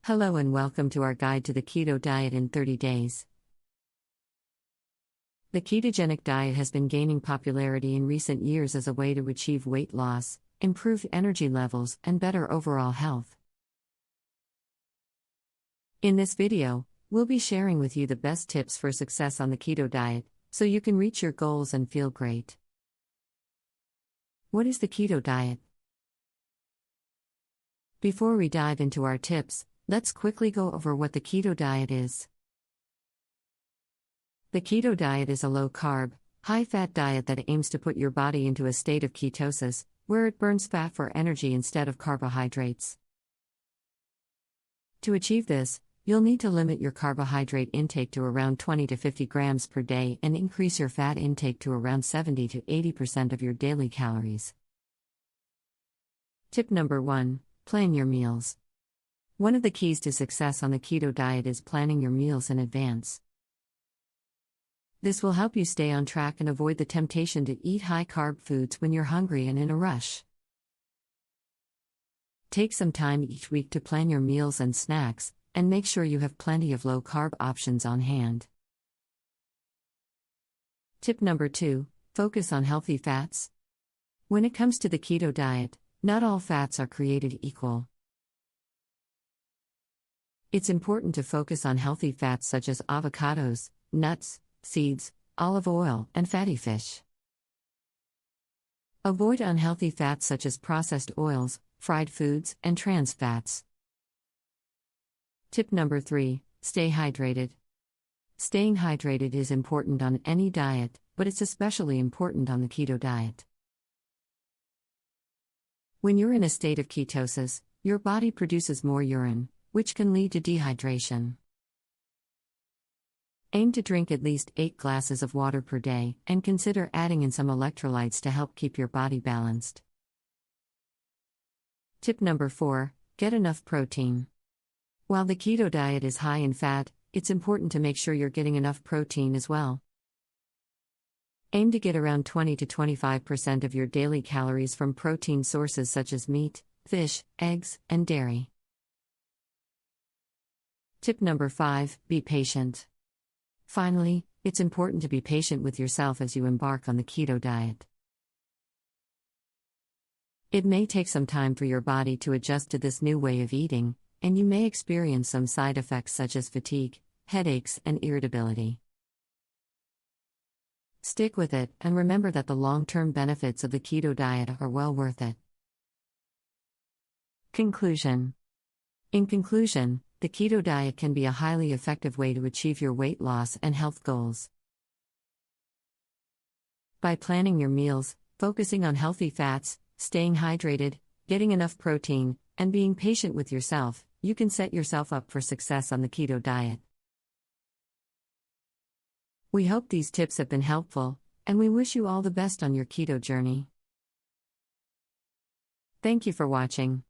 Hello and welcome to our guide to the keto diet in 30 days. The ketogenic diet has been gaining popularity in recent years as a way to achieve weight loss, improve energy levels, and better overall health. In this video, we'll be sharing with you the best tips for success on the keto diet, so you can reach your goals and feel great. What is the keto diet? Before we dive into our tips, let's quickly go over what the keto diet is. The keto diet is a low-carb, high-fat diet that aims to put your body into a state of ketosis, where it burns fat for energy instead of carbohydrates. To achieve this, you'll need to limit your carbohydrate intake to around 20 to 50 grams per day and increase your fat intake to around 70 to 80% of your daily calories. Tip number 1: plan your meals. One of the keys to success on the keto diet is planning your meals in advance. This will help you stay on track and avoid the temptation to eat high-carb foods when you're hungry and in a rush. Take some time each week to plan your meals and snacks, and make sure you have plenty of low-carb options on hand. Tip number 2: focus on healthy fats. When it comes to the keto diet, not all fats are created equal. It's important to focus on healthy fats such as avocados, nuts, seeds, olive oil, and fatty fish. Avoid unhealthy fats such as processed oils, fried foods, and trans fats. Tip number 3: stay hydrated. Staying hydrated is important on any diet, but it's especially important on the keto diet. When you're in a state of ketosis, your body produces more urine, which can lead to dehydration. Aim to drink at least 8 glasses of water per day, and consider adding in some electrolytes to help keep your body balanced. Tip number 4: get enough protein. While the keto diet is high in fat, it's important to make sure you're getting enough protein as well. Aim to get around 20 to 25% of your daily calories from protein sources such as meat, fish, eggs, and dairy. Tip number 5: be patient. Finally, it's important to be patient with yourself as you embark on the keto diet. It may take some time for your body to adjust to this new way of eating, and you may experience some side effects such as fatigue, headaches, and irritability. Stick with it and remember that the long-term benefits of the keto diet are well worth it. Conclusion. In conclusion, the keto diet can be a highly effective way to achieve your weight loss and health goals. By planning your meals, focusing on healthy fats, staying hydrated, getting enough protein, and being patient with yourself, you can set yourself up for success on the keto diet. We hope these tips have been helpful, and we wish you all the best on your keto journey. Thank you for watching.